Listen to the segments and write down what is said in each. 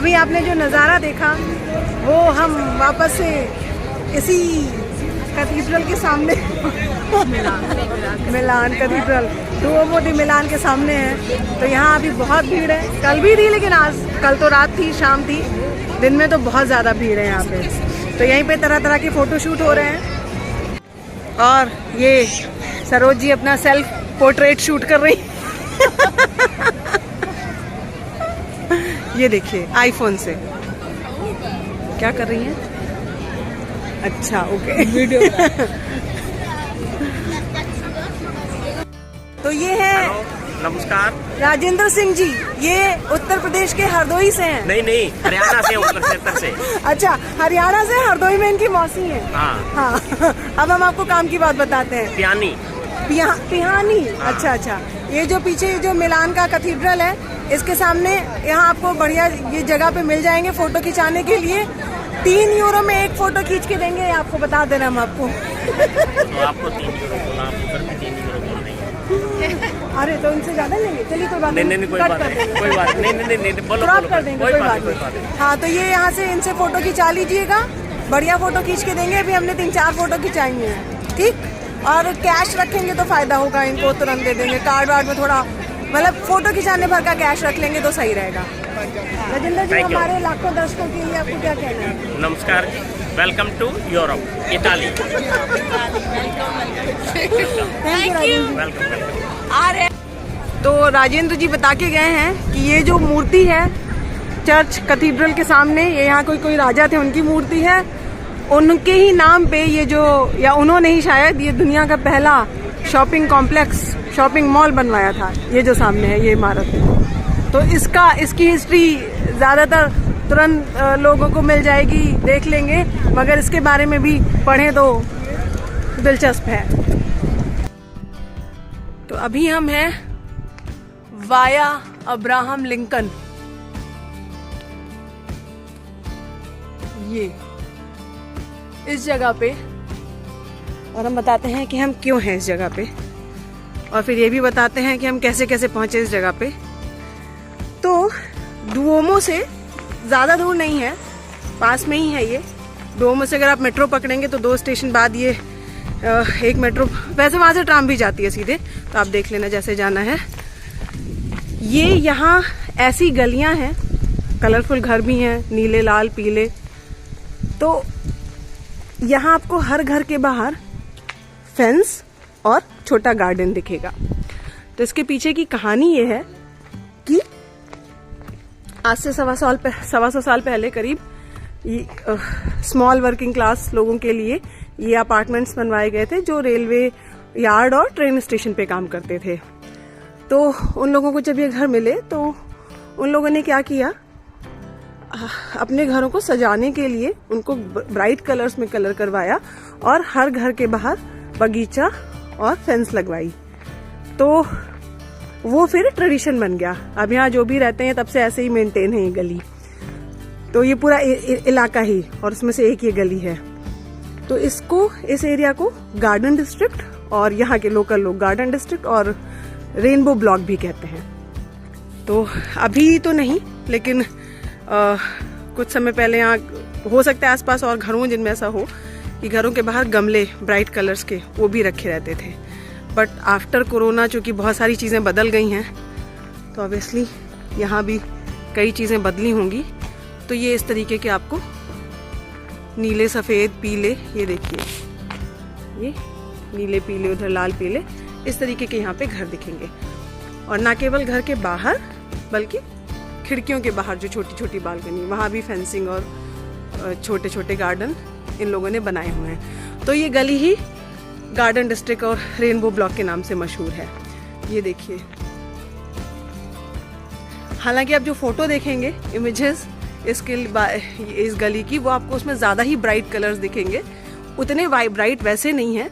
अभी आपने जो नज़ारा देखा वो हम वापस से इसी कैथीड्रल के सामने मिलान कैथीड्रल डुओमो दी मिलान के सामने है। तो यहाँ अभी बहुत भीड़ है, कल भी थी लेकिन आज कल तो रात थी, शाम थी, दिन में तो बहुत ज़्यादा भीड़ है यहाँ पे। तो यहीं पे तरह तरह के फ़ोटो शूट हो रहे हैं और ये सरोज जी अपना सेल्फ पोर्ट्रेट शूट कर रही ये देखिए आईफोन से क्या कर रही हैं। अच्छा ओके वीडियो तो ये है नमस्कार राजेंद्र सिंह जी, ये उत्तर प्रदेश के हरदोई से हैं। नहीं हरियाणा से उत्तर क्षेत्र से। अच्छा हरियाणा से, हरदोई में इनकी मौसी है। हाँ अब हम आपको काम की बात बताते हैं। पिहानी। अच्छा ये जो पीछे जो मिलान का कैथीड्रल है इसके सामने यहाँ आपको बढ़िया ये जगह पे मिल जाएंगे फोटो खिंचाने के लिए। 3 यूरो में एक फोटो खींच के देंगे, आपको बता देना हम आपको। तो आपको 3 यूरो बोला, आपको फिर भी 3 यूरो बोल रही है। अरे तो इनसे ज्यादा लेंगे, चलिए कोई बात नहीं कोई बात नहीं बोलो क्रॉप कर देंगे, कोई बात नहीं। हाँ तो ये यहाँ से इनसे फोटो खिंचा लीजिएगा, बढ़िया फोटो खींच के देंगे। अभी हमने 3-4 फोटो खिंचाई हैं, ठीक। और कैश रखेंगे तो फायदा होगा, इनको तुरंत दे देंगे। कार्ड वार्ड में थोड़ा मतलब फोटो खिंचाने भर का कैश रख लेंगे तो सही रहेगा। राजेंद्र जी हमारे लाखों दर्शकों के लिए आपको क्या कहना है? नमस्कार, वेलकम टू यूरोप, इटाली। तो राजेंद्र जी बता के गए हैं कि ये जो मूर्ति है चर्च कैथीड्रल के सामने, ये यहाँ कोई राजा थे उनकी मूर्ति है, उनके ही नाम पे ये जो, या उन्होंने ही शायद ये दुनिया का पहला शॉपिंग कॉम्प्लेक्स, शॉपिंग मॉल बनवाया था। ये जो सामने है ये इमारत, तो इसकी हिस्ट्री ज़्यादातर तुरंत लोगों को मिल जाएगी, देख लेंगे, मगर इसके बारे में भी पढ़ें तो दिलचस्प है। तो अभी हम हैं वाया अब्राहम लिंकन, ये इस जगह पे, और हम बताते हैं कि हम क्यों हैं इस जगह पे, और फिर ये भी बताते हैं कि हम कैसे कैसे पहुंचे इस जगह पे। तो डुओमो से ज़्यादा दूर नहीं है, पास में ही है ये। डुओमो से अगर आप मेट्रो पकड़ेंगे तो 2 स्टेशन बाद ये एक मेट्रो, वैसे वहाँ से ट्राम भी जाती है सीधे, तो आप देख लेना जैसे जाना है। ये यहाँ ऐसी गलियाँ हैं, कलरफुल घर भी हैं, नीले लाल पीले। तो यहाँ आपको हर घर के बाहर फेंस और छोटा गार्डन दिखेगा। तो इसके पीछे की कहानी ये है कि आज से 125 साल पहले करीब स्मॉल वर्किंग क्लास लोगों के लिए ये अपार्टमेंट्स बनवाए गए थे, जो रेलवे यार्ड और ट्रेन स्टेशन पे काम करते थे। तो उन लोगों को जब ये घर मिले तो उन लोगों ने क्या किया, अपने घरों को सजाने के लिए उनको ब्राइट कलर्स में कलर करवाया और हर घर के बाहर बगीचा और फेंस लगवाई। तो वो फिर ट्रेडिशन बन गया। अब यहाँ जो भी रहते हैं तब से ऐसे ही मेंटेन है ये गली। तो ये पूरा इलाका ही, और उसमें से एक ये गली है। तो इस एरिया को गार्डन डिस्ट्रिक्ट, और यहाँ के लोकल लोग गार्डन डिस्ट्रिक्ट और रेनबो ब्लॉक भी कहते हैं। तो अभी तो नहीं, लेकिन कुछ समय पहले यहाँ हो सकता है आसपास और घरों जिनमें ऐसा हो कि घरों के बाहर गमले ब्राइट कलर्स के वो भी रखे रहते थे। बट आफ्टर कोरोना चूँकि बहुत सारी चीज़ें बदल गई हैं, तो ऑब्वियसली यहाँ भी कई चीज़ें बदली होंगी। तो ये इस तरीके के आपको नीले सफ़ेद पीले, ये देखिए ये नीले पीले, उधर लाल पीले, इस तरीके के यहाँ पे घर दिखेंगे। और ना केवल घर के बाहर बल्कि खिड़कियों के बाहर जो छोटी छोटी बालकनी, वहाँ भी फेंसिंग और छोटे छोटे गार्डन इन लोगों ने बनाए हुए हैं। तो ये गली ही गार्डन डिस्ट्रिक्ट और रेनबो ब्लॉक के नाम से मशहूर है। ये देखिए, हालांकि आप जो फोटो देखेंगे इमेजेस इस गली की, वो आपको उसमें ज़्यादा ही ब्राइट कलर्स दिखेंगे। उतने ब्राइट वैसे नहीं है,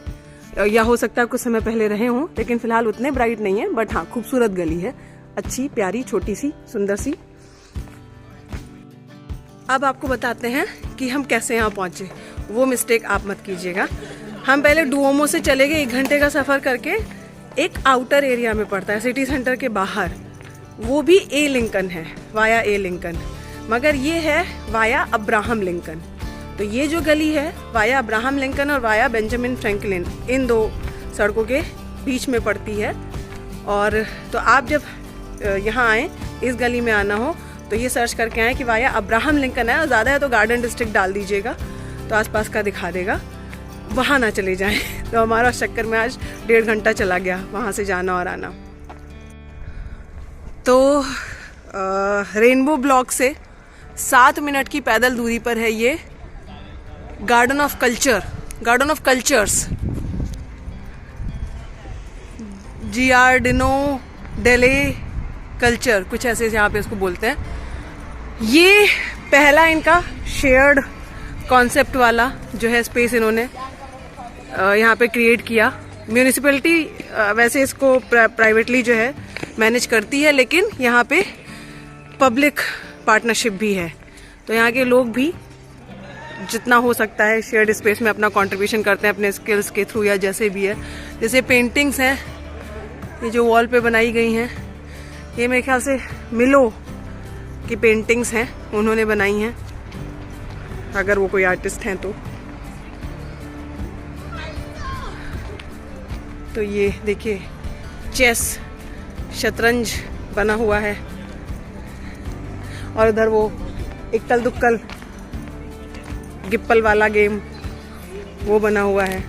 या हो सकता है कुछ समय पहले रहे हों, लेकिन फिलहाल उतने ब्राइट नहीं है। बट हाँ, खूबसूरत गली है, अच्छी प्यारी छोटी सी सुंदर सी। अब आपको बताते हैं कि हम कैसे यहाँ पहुँचे, वो मिस्टेक आप मत कीजिएगा। हम पहले डुओमो से चले गए 1 घंटे का सफ़र करके, एक आउटर एरिया में पड़ता है सिटी सेंटर के बाहर, वो भी ए लिंकन है, वाया ए लिंकन। मगर ये है वाया अब्राहम लिंकन। तो ये जो गली है वाया अब्राहम लिंकन और वाया बेंजामिन फ्रैंकलिन, इन दो सड़कों के बीच में पड़ती है। और तो आप जब यहाँ आएँ, इस गली में आना हो तो ये सर्च करके आएँ कि वाया अब्राहम लिंकन है, और ज़्यादा है तो गार्डन डिस्ट्रिक्ट डाल दीजिएगा तो आसपास का दिखा देगा, वहाँ ना चले जाएं। तो हमारा चक्कर में आज 1.5 घंटा चला गया वहाँ से जाना और आना। तो रेनबो ब्लॉक से 7 मिनट की पैदल दूरी पर है ये गार्डन ऑफ कल्चर्स, जियार्डिनो डेले कल्चर, कुछ ऐसे यहाँ पे इसको बोलते हैं। ये पहला इनका शेयर्ड कॉन्सेप्ट वाला जो है स्पेस इन्होंने यहाँ पे क्रिएट किया। म्यूनिसिपैलिटी वैसे इसको प्राइवेटली जो है मैनेज करती है, लेकिन यहाँ पे पब्लिक पार्टनरशिप भी है। तो यहाँ के लोग भी जितना हो सकता है शेयर्ड स्पेस में अपना कंट्रीब्यूशन करते हैं अपने स्किल्स के थ्रू या जैसे भी है। जैसे पेंटिंग्स हैं, ये जो वॉल पे बनाई गई हैं, ये मेरे ख्याल से मिलो की पेंटिंग्स हैं, उन्होंने बनाई हैं, अगर वो कोई आर्टिस्ट हैं तो ये देखिए चेस, शतरंज बना हुआ है, और उधर वो इक्कल दुक्कल गिप्पल वाला गेम वो बना हुआ है।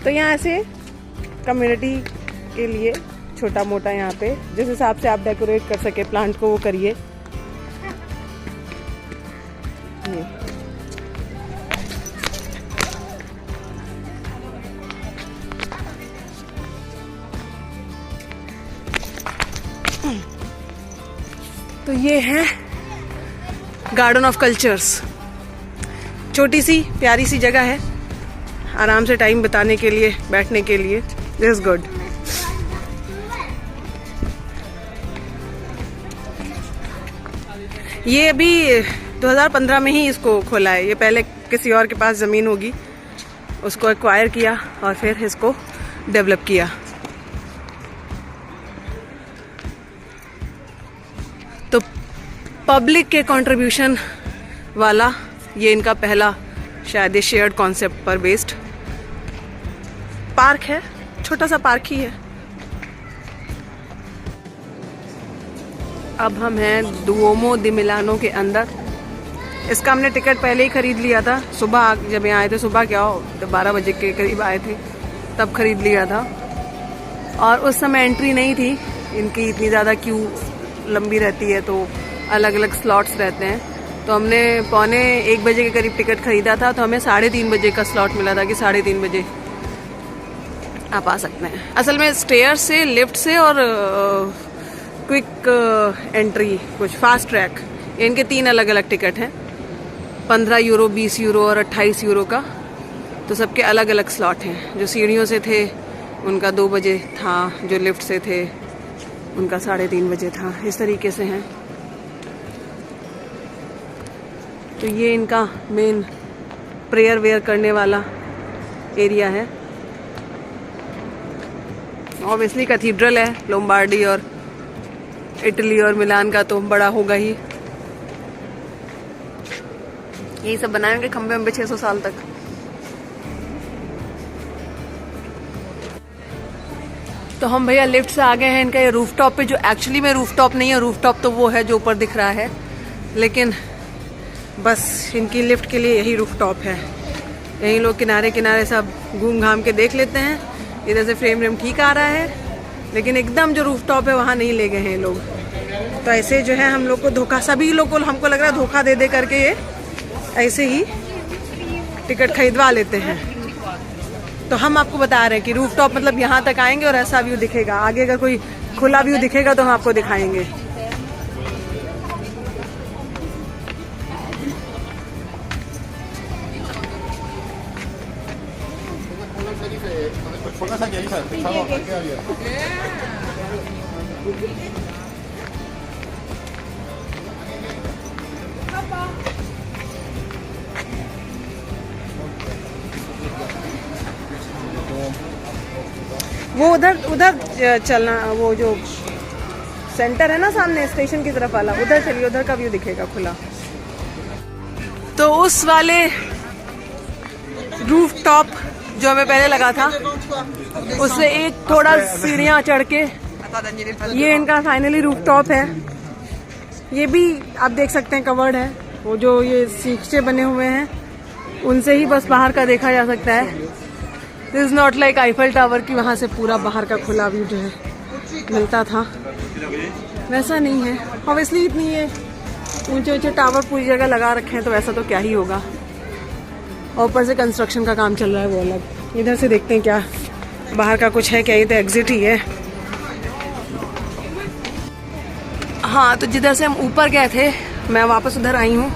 तो यहाँ से कम्युनिटी के लिए छोटा मोटा यहाँ पे जिस हिसाब से आप डेकोरेट कर सके प्लांट को वो करिए। तो ये है गार्डन ऑफ कल्चर्स, छोटी सी प्यारी सी जगह है आराम से टाइम बिताने के लिए, बैठने के लिए। This is good. ये अभी 2015 में ही इसको खोला है। ये पहले किसी और के पास ज़मीन होगी, उसको एक्वायर किया और फिर इसको डेवलप किया। तो पब्लिक के कंट्रीब्यूशन वाला ये इनका पहला शायद शेयर्ड कॉन्सेप्ट पर बेस्ड पार्क है, छोटा सा पार्क ही है। अब हम हैं दुओमो दी मिलानो के अंदर। इसका हमने टिकट पहले ही खरीद लिया था, सुबह जब यहाँ आए थे, सुबह क्या हो 12 बजे के करीब आए थे, तब खरीद लिया था। और उस समय एंट्री नहीं थी, इनकी इतनी ज़्यादा क्यू लंबी रहती है तो अलग अलग स्लॉट्स रहते हैं। तो हमने 1:45 बजे के करीब टिकट खरीदा था, तो हमें 3:30 बजे का स्लॉट मिला था कि 3:30 बजे आप आ सकते हैं। असल में स्टेयर से, लिफ्ट से और क्विक एंट्री, कुछ फास्ट ट्रैक, इनके 3 अलग अलग टिकट हैं, 15 यूरो, 20 यूरो और 28 यूरो का। तो सबके अलग अलग स्लॉट हैं। जो सीढ़ियों से थे उनका 2 बजे था, जो लिफ्ट से थे उनका 3:30 बजे था। इस तरीके से हैं। तो ये इनका मेन प्रेयर वेयर करने वाला एरिया है। ऑब्वियसली कैथीड्रल है, लोम्बार्डी और इटली और मिलान का तो बड़ा होगा ही। यही सब बनाए होंगे खंबे वंबे 600 साल तक। तो हम भैया लिफ्ट से आ गए हैं इनका ये रूफटॉप पे, जो एक्चुअली में रूफटॉप नहीं है। रूफटॉप तो वो है जो ऊपर दिख रहा है, लेकिन बस इनकी लिफ्ट के लिए यही रूफटॉप है। यही लोग किनारे किनारे सब घूम घाम के देख लेते हैं। इधर से फ्रेम व्रेम ठीक आ रहा है, लेकिन एकदम जो रूफटॉप है वहाँ नहीं ले गए हैं लोग। तो ऐसे जो है हम लोग को धोखा, सभी लोग को हमको लग रहा है धोखा दे दे करके ये ऐसे ही टिकट खरीदवा लेते हैं। तो हम आपको बता रहे हैं कि रूफटॉप मतलब यहाँ तक आएंगे और ऐसा व्यू दिखेगा। आगे अगर कोई खुला व्यू दिखेगा तो हम आपको दिखाएंगे। वो उधर चलना, वो जो सेंटर है ना सामने स्टेशन की तरफ वाला, उधर चलिए, उधर का व्यू दिखेगा खुला। तो उस वाले रूफ टॉप जो हमें पहले लगा था, उससे एक थोड़ा सीढ़ियाँ चढ़ के ये इनका फाइनली रूफ टॉप है। ये भी आप देख सकते हैं कवर्ड है, वो जो ये शीशे बने हुए हैं उनसे ही बस बाहर का देखा जा सकता है। This is not like Eiffel tower की वहाँ से पूरा बाहर का खुला व्यू जो है मिलता था, वैसा नहीं है। ऑब्वियसली इतनी ये ऊंचे ऊंचे टावर पूरी जगह लगा रखे हैं तो वैसा तो क्या ही होगा। और ऊपर से कंस्ट्रक्शन का काम चल रहा है वो अलग। इधर से देखते हैं क्या बाहर का कुछ है क्या, ये तो एग्जिट ही है। हाँ, तो जिधर से हम ऊपर गए थे मैं वापस उधर आई हूँ,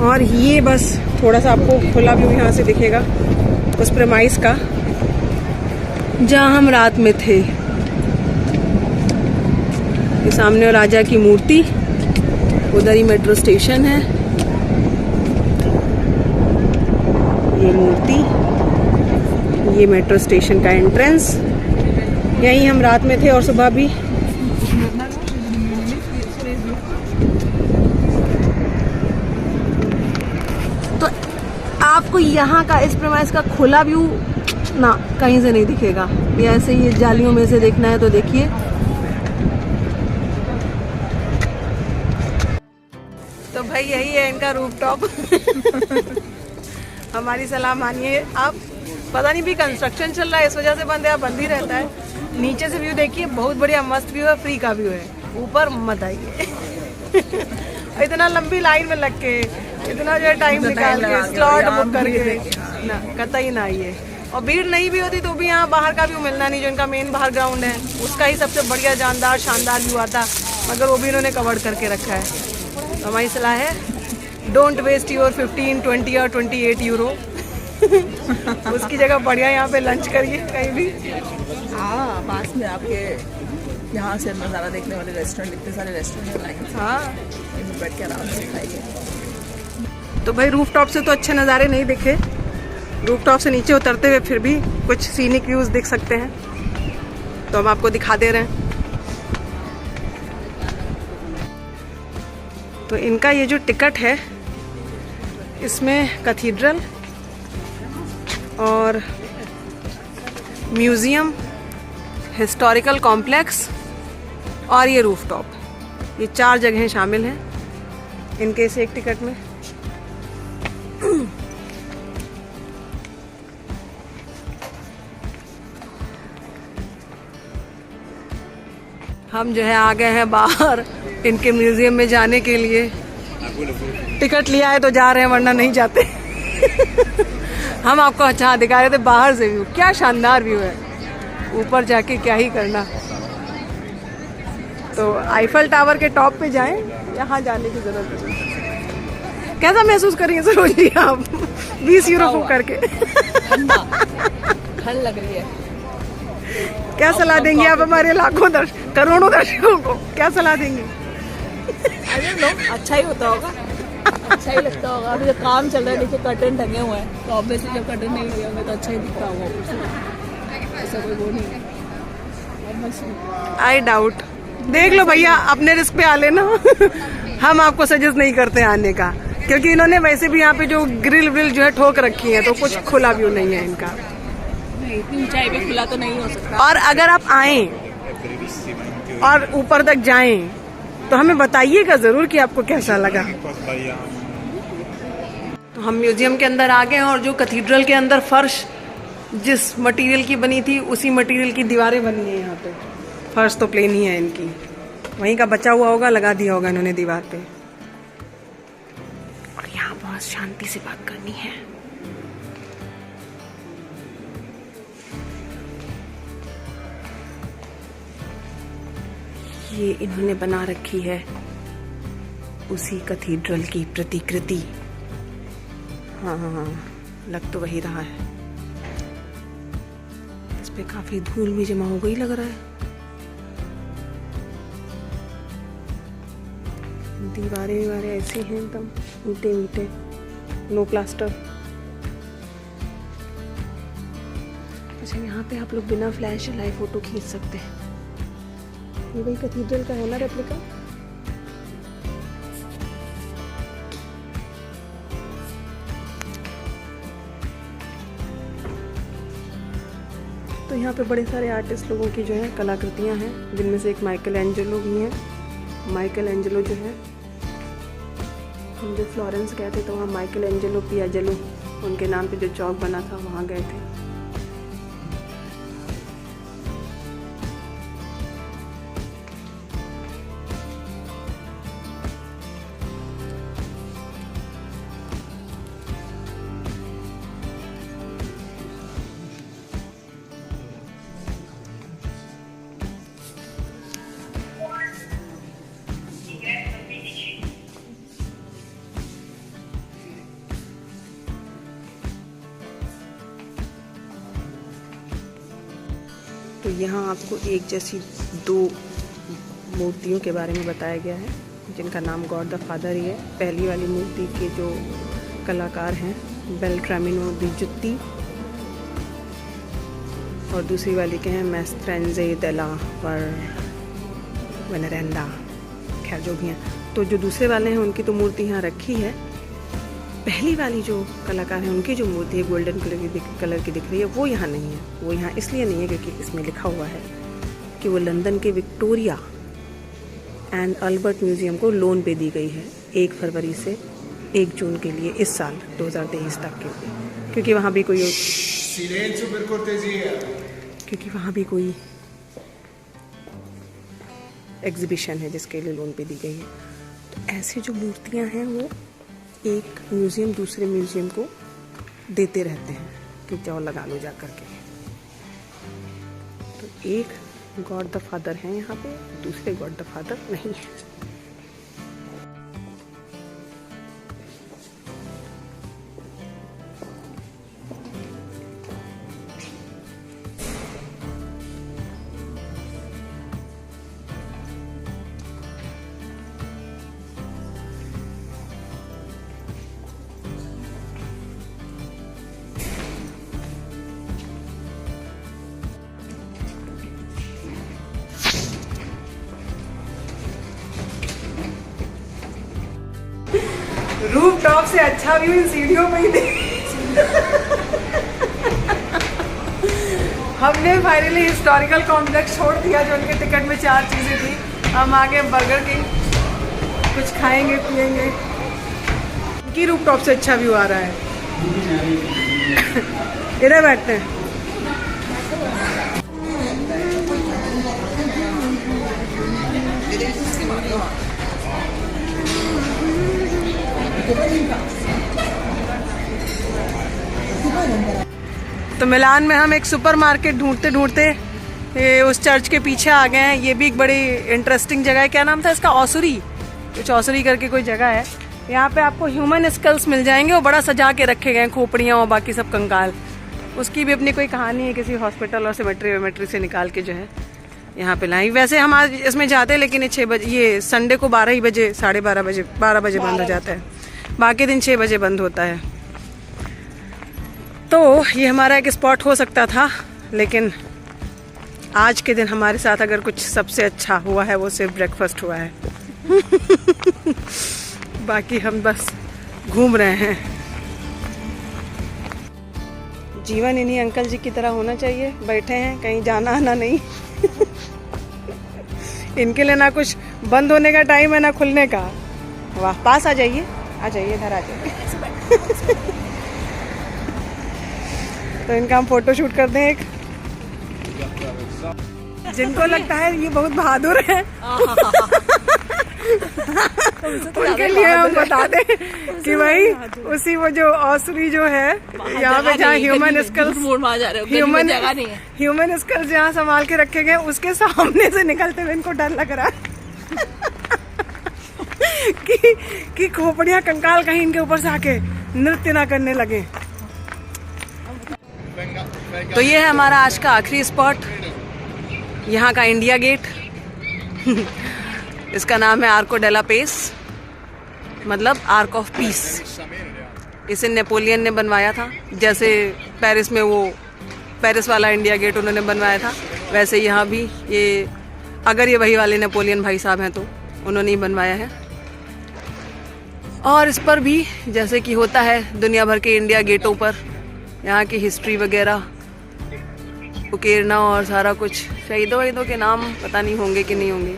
और ये बस थोड़ा सा आपको खुला व्यू यहाँ से दिखेगा उस प्रेमाइस का जहाँ हम रात में थे। ये सामने राजा की मूर्ति, उधर ही मेट्रो स्टेशन है, ये मूर्ति, ये मेट्रो स्टेशन का एंट्रेंस। यहीं हम रात में थे और सुबह भी। तो आपको यहाँ का इस प्रेमाइस का खुला व्यू ना कहीं से नहीं दिखेगा। ये ऐसे ही जालियों में से देखना है तो देखिए। तो भाई यही है इनका रूफ टॉप। हमारी सलाह मानिए आप। पता नहीं भी कंस्ट्रक्शन चल रहा है इस वजह से बंद है, बंद ही रहता है। नीचे से व्यू देखिए, बहुत बढ़िया मस्त व्यू है, फ्री का व्यू है। ऊपर मत आइए। इतना लंबी लाइन में लग के, इतना जो है टाइम निकाल के, स्लॉट बुक करके ना, कतई ना आइए। और भीड़ नहीं भी होती तो भी यहाँ बाहर का व्यू मिलना नहीं, जो इनका मेन बाहर ग्राउंड है उसका ही सबसे बढ़िया जानदार शानदार व्यू आता, मगर वो भी इन्होंने कवर करके रखा है। तो हमारी सलाह है, डोंट वेस्ट योर 15, 20 और 28 यूरो। उसकी जगह बढ़िया यहाँ पे लंच करिए कहीं भी। हाँ, पास में आपके यहाँ से नज़ारा देखने वाले रेस्टोरेंट, इतने सारे रेस्टोरेंट हैं। हाँ, इनमें बैठ के आराम से खाइए। तो भाई रूफ टॉप से तो अच्छे नज़ारे नहीं दिखे, रूफ टॉप से नीचे उतरते हुए फिर भी कुछ सीनिक व्यूज दिख सकते हैं, तो हम आपको दिखा दे रहे हैं। तो इनका ये जो टिकट है, इसमें कैथीड्रल और म्यूजियम, हिस्टोरिकल कॉम्प्लेक्स और ये रूफ टॉप, ये 4 जगहें शामिल हैं इनके इस एक टिकट में। हम जो है आ गए हैं बाहर इनके म्यूजियम में जाने के लिए। टिकट लिया है तो जा रहे हैं, वरना नहीं जाते। हम आपको अच्छा दिखा रहे थे बाहर से व्यू, क्या शानदार व्यू है। ऊपर जाके क्या ही करना। तो आईफल टावर के टॉप पे जाएं, यहाँ जाने की जरूरत नहीं। कैसा महसूस करेंगे सरोज जी आप 20 यूरो फूक करके? ठंड लग रही है। क्या सलाह देंगे आप हमारे लाखों करोड़ों दर्शकों को? क्या सलाह देंगे? अच्छा ही होता होगा, अच्छा ही लगता होगा। अभी जब काम चल रहा है, नीचे कर्टन टंगे हुए हैं, तो ऑब्वियसली जब कर्टन नहीं लगे होंगे तो अच्छा ही दिखता होगा। ऐसा कोई वो नहीं है। I doubt. देख लो भैया, अपने रिस्क पे आ लेना। हम आपको सजेस्ट नहीं करते आने का, क्योंकि इन्होंने वैसे भी यहाँ पे जो ग्रिल विल जो है ठोक रखी है, तो कुछ खुला व्यू नहीं है इनका। नहीं, इतनी ऊंचाई पे खुला तो नहीं हो सकता। और अगर आप आए और ऊपर तक जाएं तो हमें बताइएगा जरूर कि आपको कैसा लगा। तो हम म्यूजियम के अंदर आ गए हैं, और जो कैथीड्रल के अंदर फर्श जिस मटेरियल की बनी थी उसी मटेरियल की दीवारें बनी है यहाँ पे। फर्श तो प्लेन ही है इनकी, वहीं का बचा हुआ होगा, लगा दिया होगा इन्होंने दीवार पे। और यहाँ बहुत शांति से बात करनी है। ये इन्होंने बना रखी है उसी कैथीड्रल की प्रतिकृति। हाँ हाँ हाँ, लग तो वही रहा है। इस पे काफी धूल भी जमा हो गई लग रहा है। दीवारें ऐसी हैं एकदम ईंटे ईंटे, नो प्लास्टर। अच्छा, यहाँ पे आप लोग बिना फ्लैश जलाए फोटो खींच सकते हैं। ये वही कैथीड्रल का है ना रेप्लिका। तो यहाँ पे बड़े सारे आर्टिस्ट लोगों की जो है कलाकृतियाँ हैं, जिनमें से एक माइकल एंजेलो भी हैं। माइकल एंजेलो जो है, हम जो फ्लोरेंस गए थे तो वहाँ माइकल एंजेलो पियाजेलो उनके नाम पे जो चौक बना था वहाँ गए थे। तो यहाँ आपको एक जैसी दो मूर्तियों के बारे में बताया गया है, जिनका नाम गॉड द फादर ही है। पहली वाली मूर्ति के जो कलाकार हैं बेल्ट्रामिनो दी जुत्ती, और दूसरी वाली के हैं मेस्ट्रेंजे देला पर वेनेरेंडा, खैर जो भी हैं। तो जो दूसरे वाले हैं उनकी तो मूर्ति यहाँ रखी है। पहली वाली जो कलाकार है उनकी जो मूर्ति है गोल्डन कलर की दिख रही है, वो यहाँ नहीं है। वो यहाँ इसलिए नहीं है क्योंकि इसमें लिखा हुआ है कि वो लंदन के विक्टोरिया एंड अल्बर्ट म्यूजियम को लोन पे दी गई है 1 फरवरी से 1 जून के लिए, इस साल 2023 तक के लिए, क्योंकि वहाँ भी कोई एग्जीबिशन है जिसके लिए लोन पे दी गई है। तो ऐसे जो मूर्तियाँ हैं वो एक म्यूज़ियम दूसरे म्यूज़ियम को देते रहते हैं कि जाओ लगा लो जा करके। तो एक गॉड द फादर है यहाँ पे, दूसरे गॉड द फादर नहीं है। रूफ टॉप से अच्छा व्यू इन सीढ़ियों में ही हमने फाइनली हिस्टोरिकल कॉम्प्लेक्स छोड़ दिया, जो उनके टिकट में 4 चीज़ें थी। हम आगे बर्गर किंग कुछ खाएंगे पिएंगे। की रूफ टॉप से अच्छा व्यू आ रहा है। इधर बैठते हैं। तो मिलान में हम एक सुपरमार्केट ढूंढते ढूंढते उस चर्च के पीछे आ गए हैं। ये भी एक बड़ी इंटरेस्टिंग जगह है। क्या नाम था इसका? औसुरी, कुछ औसुरी करके कोई जगह है। यहाँ पे आपको ह्यूमन स्कल्स मिल जाएंगे, वो बड़ा सजा के रखे गए, खोपड़ियाँ और बाकी सब कंकाल। उसकी भी अपनी कोई कहानी है, किसी हॉस्पिटल और सिमेट्री से निकाल के जो है यहाँ पे लाई। वैसे हम आज इसमें जाते हैं, लेकिन 6 बजे, ये संडे को 12 ही बजे, 12:30 बजे बंद हो जाता है। बाकी दिन 6 बजे बंद होता है। तो ये हमारा एक स्पॉट हो सकता था, लेकिन आज के दिन हमारे साथ अगर कुछ सबसे अच्छा हुआ है वो सिर्फ ब्रेकफास्ट हुआ है। बाकी हम बस घूम रहे हैं। जीवन इन्हीं अंकल जी की तरह होना चाहिए, बैठे हैं, कहीं जाना आना नहीं। इनके लिए ना कुछ बंद होने का टाइम है ना खुलने का। वाह, पास आ जाइए, इधर आ जाइए। तो इनका हम फोटो शूट करते हैं एक। जिनको लगता है ये बहुत बहादुर है उनके लिए हम बता दें कि भाई उसी वो जो औसुरी जो है यहाँ पे जहाँ ह्यूमन स्कल्स जहाँ संभाल के रखे गए, उसके सामने से निकलते हुए इनको डर लग रहा है कि खोपड़ियाँ कंकाल कहीं इनके ऊपर से आके नृत्य ना करने लगे। तो ये है हमारा आज का आखिरी स्पॉट, यहाँ का इंडिया गेट। इसका नाम है आर्को डेला पेस, मतलब आर्क ऑफ पीस। इसे नेपोलियन ने बनवाया था। जैसे पेरिस में वो पेरिस वाला इंडिया गेट उन्होंने बनवाया था, वैसे यहाँ भी ये अगर ये वही वाले नेपोलियन भाई साहब हैं तो उन्होंने ही बनवाया है। और इस पर भी जैसे कि होता है दुनिया भर के इंडिया गेटों पर यहाँ की हिस्ट्री वगैरह उकेरना और सारा कुछ, शहीदों वहीदों के नाम पता नहीं होंगे कि नहीं होंगे,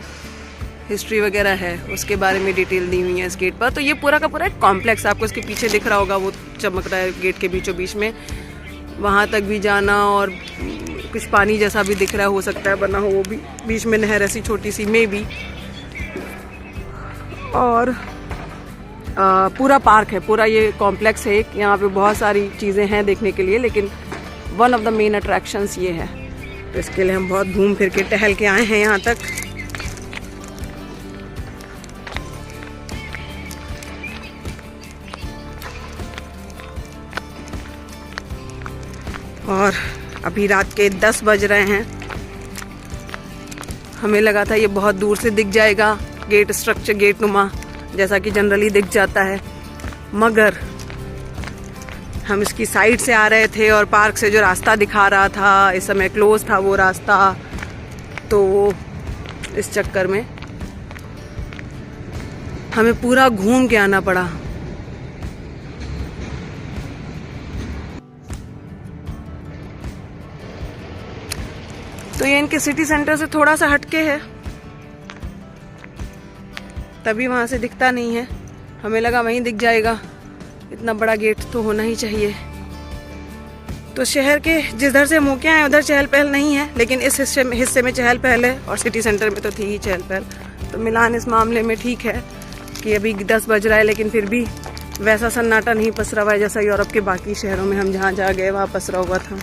हिस्ट्री वगैरह है उसके बारे में डिटेल दी हुई है इस गेट पर। तो ये पूरा का पूरा एक कॉम्प्लेक्स आपको इसके पीछे दिख रहा होगा, वो चमक रहा है गेट के बीचों बीच में, वहाँ तक भी जाना और कुछ पानी जैसा भी दिख रहा है, हो सकता है बना हो वो भी, बीच में नहर ऐसी छोटी सी में भी। और पूरा पार्क है, पूरा ये कॉम्प्लेक्स है एक, यहाँ पे बहुत सारी चीज़ें हैं देखने के लिए, लेकिन one of the main attractions ये है। तो इसके लिए हम बहुत घूम फिर के टहल के आए हैं यहाँ तक। और अभी रात के 10 बज रहे हैं। हमें लगा था ये बहुत दूर से दिख जाएगा गेट स्ट्रक्चर, गेट नुमा जैसा कि जनरली दिख जाता है, मगर हम इसकी साइड से आ रहे थे और पार्क से जो रास्ता दिखा रहा था इस समय क्लोज था वो रास्ता, तो इस चक्कर में हमें पूरा घूम के आना पड़ा। तो ये इनके सिटी सेंटर से थोड़ा सा हटके है, तभी वहां से दिखता नहीं है। हमें लगा वहीं दिख जाएगा, इतना बड़ा गेट तो होना ही चाहिए। तो शहर के जिधर से मुँह के आए उधर चहल पहल नहीं है, लेकिन इस हिस्से में चहल पहल है, और सिटी सेंटर में तो थी ही चहल पहल। तो मिलान इस मामले में ठीक है कि अभी 10 बज रहा है, लेकिन फिर भी वैसा सन्नाटा नहीं पसरा हुआ है जैसा यूरोप के बाकी शहरों में हम जहाँ जहाँ गए वहाँ पसरा हुआ था।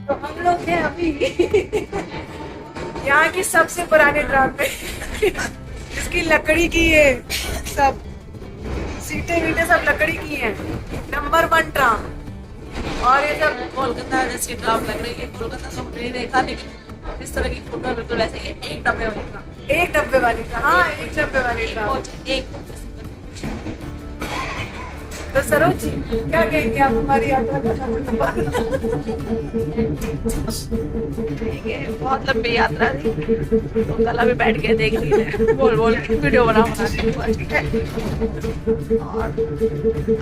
तो हम लोग हैं अभी यहाँ की सबसे पुराने ट्राम पे इसकी लकड़ी की है, सब सीटें वीटें सब लकड़ी की हैं, नंबर 1 ट्राम। और ये सब कोलकाता जैसी ट्राम लग रही है, कोलकाता सब नहीं देखा, लेकिन इस तरह की फोटो बिल्कुल ऐसे ही एक डब्बे वाली ट्राम, एक डब्बे वाली ट्राम, हाँ एक डब्बे वाली ट्राम। एक तो सरोज जी क्या कहेंगे आप हमारी यात्रा का? ठीक है, बहुत लंबी यात्रा थी, तो कल अभी बैठ के देख ली है, बोल के वीडियो बना के, ठीक है। और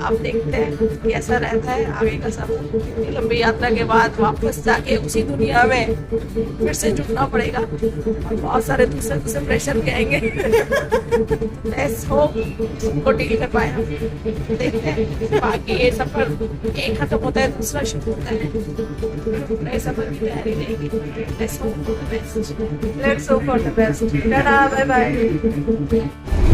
आप देखते हैं कैसा रहता है आगे का सब। इतनी लंबी यात्रा के बाद वापस जाके उसी दुनिया में फिर से जुटना पड़ेगा, और बहुत सारे दूसरे प्रेशर के आएंगे। लेट्स होप उनको डील कर पाए हम, देखते हैं। बाकी ये सफर एक खत्म होता है दूसरा शुरू होता है, नए सफर की तैयारी रहेगी। Let's hope for the best. Let's hope for the best. Tata, bye bye.